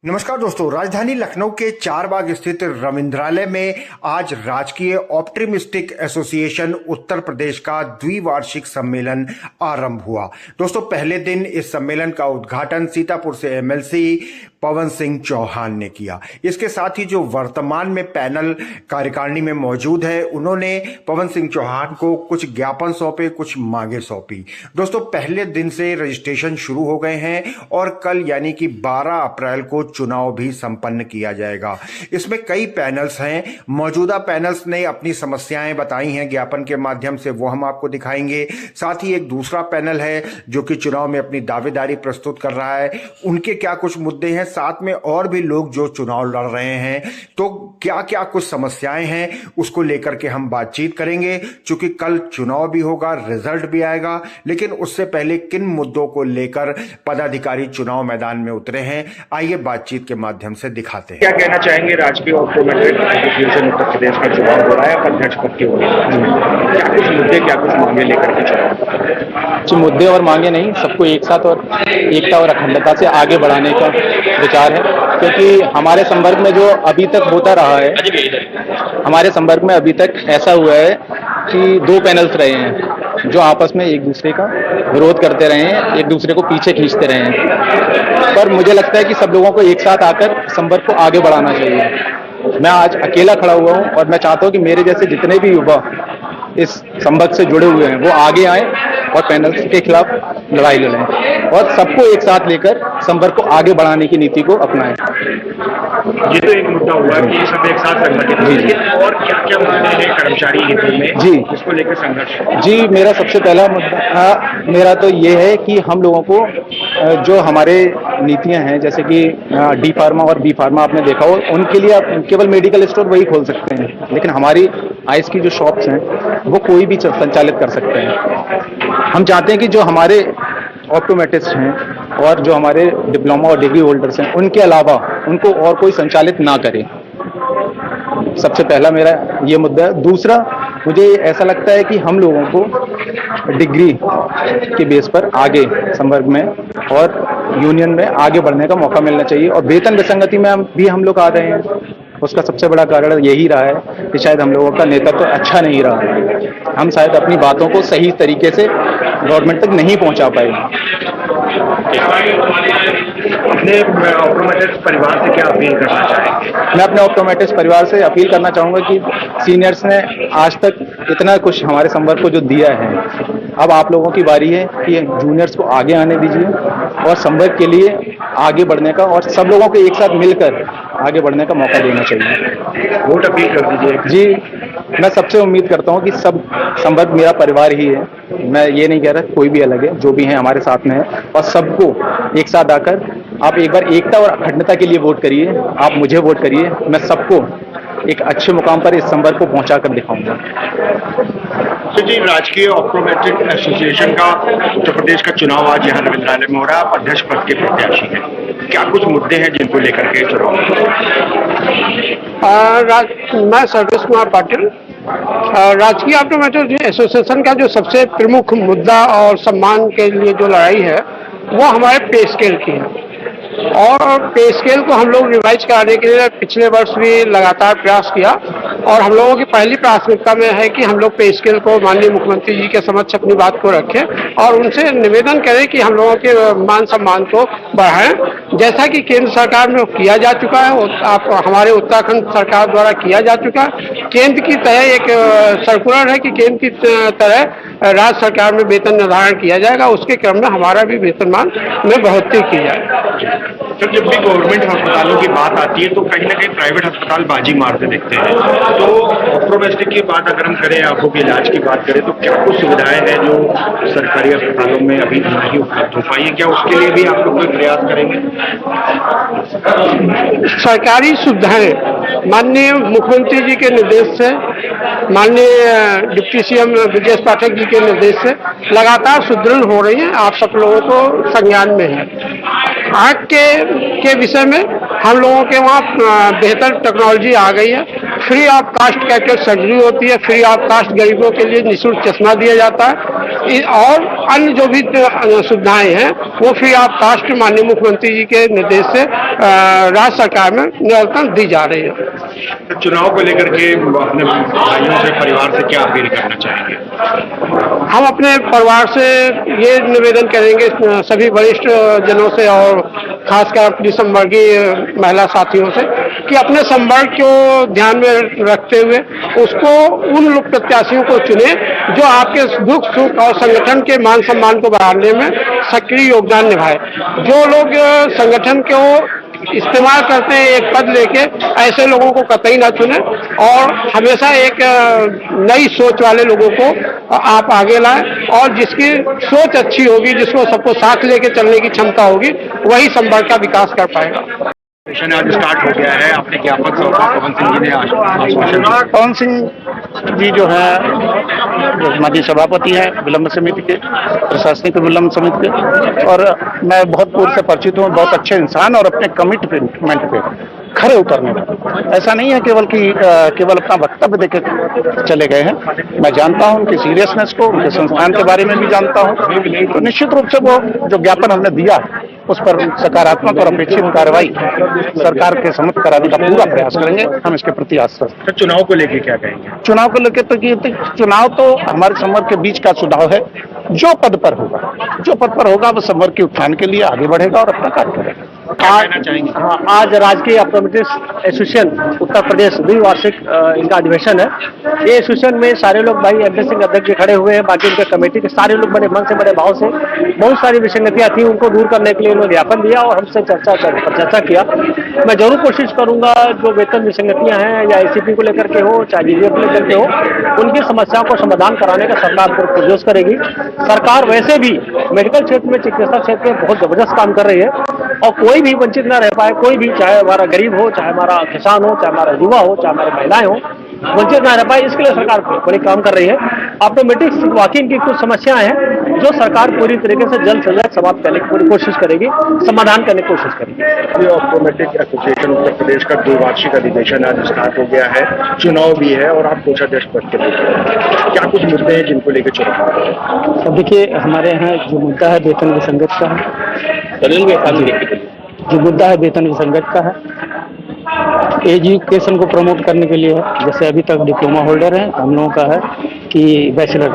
नमस्कार दोस्तों, राजधानी लखनऊ के चारबाग स्थित रविंद्रालय में आज राजकीय ऑप्टिमिस्टिक एसोसिएशन उत्तर प्रदेश का द्विवार्षिक सम्मेलन आरंभ हुआ। दोस्तों, पहले दिन इस सम्मेलन का उद्घाटन सीतापुर से एमएलसी पवन सिंह चौहान ने किया। इसके साथ ही जो वर्तमान में पैनल कार्यकारिणी में मौजूद है, उन्होंने पवन सिंह चौहान को कुछ ज्ञापन सौंपे, कुछ मांगे सौंपी। दोस्तों, पहले दिन से रजिस्ट्रेशन शुरू हो गए हैं और कल यानी कि 12 अप्रैल को चुनाव भी संपन्न किया जाएगा। इसमें कई पैनल्स हैं। मौजूदा पैनल्स ने अपनी समस्याएं बताई हैं ज्ञापन के माध्यम से, वो हम आपको दिखाएंगे। साथ ही एक दूसरा पैनल है जो कि चुनाव में अपनी दावेदारी प्रस्तुत कर रहा है, उनके क्या कुछ मुद्दे हैं। साथ में और भी लोग जो चुनाव लड़ रहे हैं, तो क्या क्या कुछ समस्याएं हैं, उसको लेकर के हम बातचीत करेंगे। चूंकि कल चुनाव भी होगा, रिजल्ट भी आएगा, लेकिन उससे पहले किन मुद्दों को लेकर पदाधिकारी चुनाव मैदान में उतरे हैं, आइए बातचीत के माध्यम से दिखाते हैं। क्या कहना चाहेंगे? राजकीय ऑप्टोमेट्रिक एसोसिएशन उत्तर प्रदेश का चुनाव हो रहा है, अध्यक्ष पद के होने, क्या कुछ मुद्दे, क्या कुछ मांगे लेकर के चुनाव? जो मुद्दे और मांगे नहीं, सबको एक साथ और एकता और अखंडता से आगे बढ़ाने का विचार है। क्योंकि हमारे संपर्क में जो अभी तक होता रहा है, हमारे संपर्क में अभी तक ऐसा हुआ है कि 2 पैनल्स रहे हैं जो आपस में एक दूसरे का विरोध करते रहे हैं, एक दूसरे को पीछे खींचते रहे हैं। पर मुझे लगता है कि सब लोगों को एक साथ आकर संपर्क को आगे बढ़ाना चाहिए। मैं आज अकेला खड़ा हुआ हूं और मैं चाहता हूं कि मेरे जैसे जितने भी युवा इस संपर्क से जुड़े हुए हैं वो आगे आएं और पैनल्स के खिलाफ लड़ाई लड़ें और सबको एक साथ लेकर संपर्क को आगे बढ़ाने की नीति को अपनाएं। ये तो एक मुद्दा हुआ कि सब एक साथ संगठित हैं, लेकिन और क्या क्या मुद्दे हैं कर्मचारी हितों में जी, इसको लेकर संघर्ष? जी, मेरा सबसे पहला मुद्दा मेरा तो ये है कि हम लोगों को जो हमारे नीतियां हैं, जैसे कि डी फार्मा और बी फार्मा आपने देखा हो, उनके लिए आप केवल मेडिकल स्टोर वही खोल सकते हैं, लेकिन हमारी आइस की जो शॉप्स हैं वो कोई भी संचालित कर सकते हैं। हम चाहते हैं कि जो हमारे ऑप्टोमेट्रिस्ट हैं और जो हमारे डिप्लोमा और डिग्री होल्डर्स हैं, उनके अलावा उनको और कोई संचालित ना करे। सबसे पहला मेरा ये मुद्दा है। दूसरा, मुझे ऐसा लगता है कि हम लोगों को डिग्री के बेस पर आगे संवर्ग में और यूनियन में आगे बढ़ने का मौका मिलना चाहिए। और वेतन विसंगति में भी हम लोग आ रहे हैं, उसका सबसे बड़ा कारण यही रहा है कि शायद हम लोगों का नेतृत्व अच्छा नहीं रहा। हम शायद अपनी बातों को सही तरीके से गवर्नमेंट तक नहीं पहुंचा पाए। अपने ऑप्टोमेट्रिक्स परिवार से क्या अपील करना चाहेंगे? मैं अपने ऑप्टोमेट्रिक्स परिवार से अपील करना चाहूँगा कि सीनियर्स ने आज तक इतना कुछ हमारे संवर्ग को जो दिया है, अब आप लोगों की बारी है कि जूनियर्स को आगे आने दीजिए और संवर्ग के लिए आगे बढ़ने का और सब लोगों को एक साथ मिलकर आगे बढ़ने का मौका देना चाहिए। वोट अपील कर दीजिए। जी, मैं सबसे उम्मीद करता हूं कि सब संवर्ग मेरा परिवार ही है। मैं ये नहीं कह रहा कोई भी अलग है, जो भी है हमारे साथ में है, और सबको एक साथ आकर आप एक बार एकता और अखंडता के लिए वोट करिए। आप मुझे वोट करिए, मैं सबको एक अच्छे मुकाम पर इस संवर्ग को पहुंचा कर दिखाऊंगा। तो जी, राजकीय ऑप्टोमेट्रिक एसोसिएशन का उत्तर प्रदेश का चुनाव आज यहाँ रविंद्रालय में हो रहा है, आप अध्यक्ष पद के प्रत्याशी हैं। क्या कुछ मुद्दे हैं जिनको लेकर के चुनाव? मैं सर्वेश कुमार पाटिल। राजकीय ऑप्टोमेट्रिक एसोसिएशन का जो सबसे प्रमुख मुद्दा और सम्मान के लिए जो लड़ाई है वो हमारे पे स्केल की है, और पे स्केल को हम लोग रिवाइज कराने के लिए पिछले वर्ष भी लगातार प्रयास किया। और हम लोगों की पहली प्राथमिकता में है कि हम लोग पे स्केल को माननीय मुख्यमंत्री जी के समक्ष अपनी बात को रखें और उनसे निवेदन करें कि हम लोगों के मान सम्मान को बढ़ाएं, जैसा कि केंद्र सरकार में किया जा चुका है। आप हमारे उत्तराखंड सरकार द्वारा किया जा चुका है। केंद्र की तरह एक सर्कुलर है कि केंद्र की तरह राज्य सरकार में वेतन निर्धारण किया जाएगा, उसके क्रम में हमारा भी वेतनमान में बढ़ोतरी की जाए। तो जब भी गवर्नमेंट अस्पतालों की बात आती है तो कहीं ना कहीं प्राइवेट अस्पताल बाजी मारते दिखते हैं। तो ऑप्टोमेट्रिक की बात अगर हम करें, आंखों के इलाज की बात करें, तो क्या कुछ सुविधाएं हैं जो सरकारी अस्पतालों में अभी नहीं उपलब्ध हो पाई है? क्या उसके लिए भी आप लोग कोई प्रयास करेंगे? सरकारी सुविधाएं माननीय मुख्यमंत्री जी के निर्देश से, माननीय डिप्टी सीएम ब्रजेश पाठक जी के निर्देश से लगातार सुदृढ़ हो रही हैं। आप सब लोगों को संज्ञान में है। आँख के विषय में हम लोगों के वहाँ बेहतर टेक्नोलॉजी आ गई है। Free of cost cataract surgery होती है, फ्री ऑफ कास्ट गरीबों के लिए निःशुल्क चश्मा दिया जाता है। और अन्य जो भी सुविधाएं हैं वो फ्री ऑफ कास्ट माननीय मुख्यमंत्री जी के निर्देश से राज्य सरकार में निरंतर दी जा रही है। तो चुनाव को लेकर के अपने भाइयों से, परिवार से क्या अपील करना चाहेंगे? हम अपने परिवार से ये निवेदन करेंगे सभी वरिष्ठ जनों से और खासकर अपनी संवर्गीय महिला साथियों से कि अपने संवर्ग को ध्यान में रखते हुए उसको उन लोग प्रत्याशियों को चुने जो आपके दुख सुख और संगठन के मान सम्मान को बढ़ाने में सक्रिय योगदान निभाए। जो लोग संगठन को इस्तेमाल करते हैं एक पद लेके, ऐसे लोगों को कतई ना चुने और हमेशा एक नई सोच वाले लोगों को आप आगे लाएं और जिसकी सोच अच्छी होगी, जिसको सबको साथ लेके चलने की क्षमता होगी, वही संवर्ग का विकास कर पाएगा। सेशन आज स्टार्ट हो गया है, अपने ज्ञापक सौदा पवन सिंह जी ने आश्वासन दिया। पवन सिंह जी जो है माजी सभापति है विलंब समिति के, प्रशासनिक विलंब समिति के, और मैं बहुत पूर्व से परिचित हूँ। बहुत अच्छे इंसान और अपने कमिटमेंट पे खरे उतरने वाले। ऐसा नहीं है केवल अपना वक्तव्य देकर चले गए हैं। मैं जानता हूं उनकी सीरियसनेस को, उनके संस्थान के बारे में भी जानता हूं। तो निश्चित रूप से वो जो ज्ञापन हमने दिया उस पर सकारात्मक और अपेक्षित कार्रवाई सरकार के सम्मत कराने का पूरा प्रयास करेंगे। हम इसके प्रति आश्वस्त। तो चुनाव को लेकर क्या कहेंगे? चुनाव को लेकर तो चुनाव तो हमारे संवर्ग के बीच का चुनाव है। जो पद पर होगा वो संवर्ग के उत्थान के लिए आगे बढ़ेगा और अपना कार्य करेगा। आज राजकीय ऑप्टोमेट्रिस्ट एसोसिएशन उत्तर प्रदेश द्विवार्षिक इनका अधिवेशन है। ये एसोसिएशन में सारे लोग भाई एमपी सिंह अध्यक्ष खड़े हुए हैं, बाकी उनके कमेटी के सारे लोग बड़े मन से बड़े भाव से बहुत सारी विसंगतियां थी, उनको दूर करने के लिए उन्होंने ज्ञापन दिया और हमसे चर्चा किया। मैं जरूर कोशिश करूंगा जो वेतन विसंगतियां हैं या ACP को लेकर के हो चाहे DGF को लेकर के हो, उनकी समस्याओं को समाधान कराने का सरकार पुरजोश करेगी। सरकार वैसे भी मेडिकल क्षेत्र में, चिकित्सा क्षेत्र में बहुत जबरदस्त काम कर रही है और कोई भी वंचित न रह पाए। कोई भी, चाहे हमारा गरीब हो, चाहे हमारा किसान हो, चाहे हमारा युवा हो, चाहे हमारी महिलाएं हो, वंचित न रह पाए, इसके लिए सरकार बड़ी काम कर रही है। ऑप्टोमेटिक्स वाकई इनकी कुछ समस्याएं हैं जो सरकार पूरी तरीके से जल्द से जल्द समाप्त करने की पूरी कोशिश करेगी, समाधान करने की कोशिश करेगी। ऑप्टोमेट्रिक एसोसिएशन उत्तर प्रदेश का द्विवार्षिक अधिवेशन आज स्टार्ट हो गया है, चुनाव भी है और आप कोषाध्यक्ष पद के लिए क्या कुछ मुद्दे हैं जिनको लेकर चुनाव है? अब देखिए, हमारे यहाँ जो मुद्दा है वेतन विसंगत का है। जो मुद्दा है वेतन विसंगत का है, एजुकेशन को प्रमोट करने के लिए है। जैसे अभी तक डिप्लोमा होल्डर हैं, हम लोगों का है कि बैचलर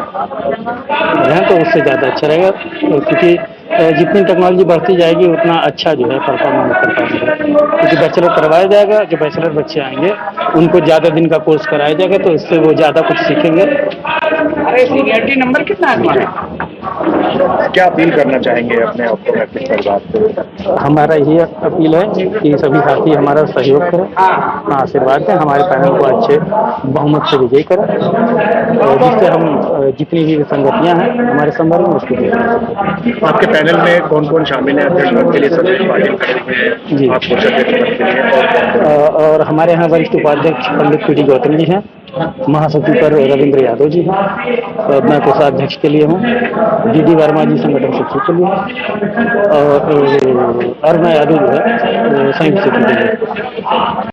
हैं तो उससे ज़्यादा अच्छा रहेगा, क्योंकि जितनी टेक्नोलॉजी बढ़ती जाएगी उतना अच्छा जो है परफॉर्मेंस कर पाएंगे। क्योंकि बैचलर करवाया जाएगा, जो बैचलर बच्चे आएंगे उनको ज़्यादा दिन का कोर्स कराया जाएगा तो इससे वो ज़्यादा कुछ सीखेंगे। अरे सीनियरिटी नंबर कितना है तुम्हारा? क्या अपील करना चाहेंगे अपने ऑप्टोमेट्रिक परिवार को? हमारा यही अपील है कि सभी साथी हमारा सहयोग करें, आशीर्वाद दें, हमारे पैनल को अच्छे बहुमत से विजयी करें और जिससे हम जितनी भी विसंगतियां हैं हमारे संवर्ग में उसको दूर करें। आपके पैनल में कौन कौन शामिल है? अध्यक्ष पद के लिए संदेश पाटिल खड़े हुए हैं जी, आप कोषाध्यक्ष पद के लिए और हमारे यहाँ वरिष्ठ उपाध्यक्ष पंडित PD गौतम जी हैं, महासचिव पर रविंद्र यादव जी हैं, और मैं कोषाध्यक्ष के लिए हूँ, DD वर्मा जी संगठन सचिव के लिए और मैं यादव जो है संयुक्त सचिव के लिए।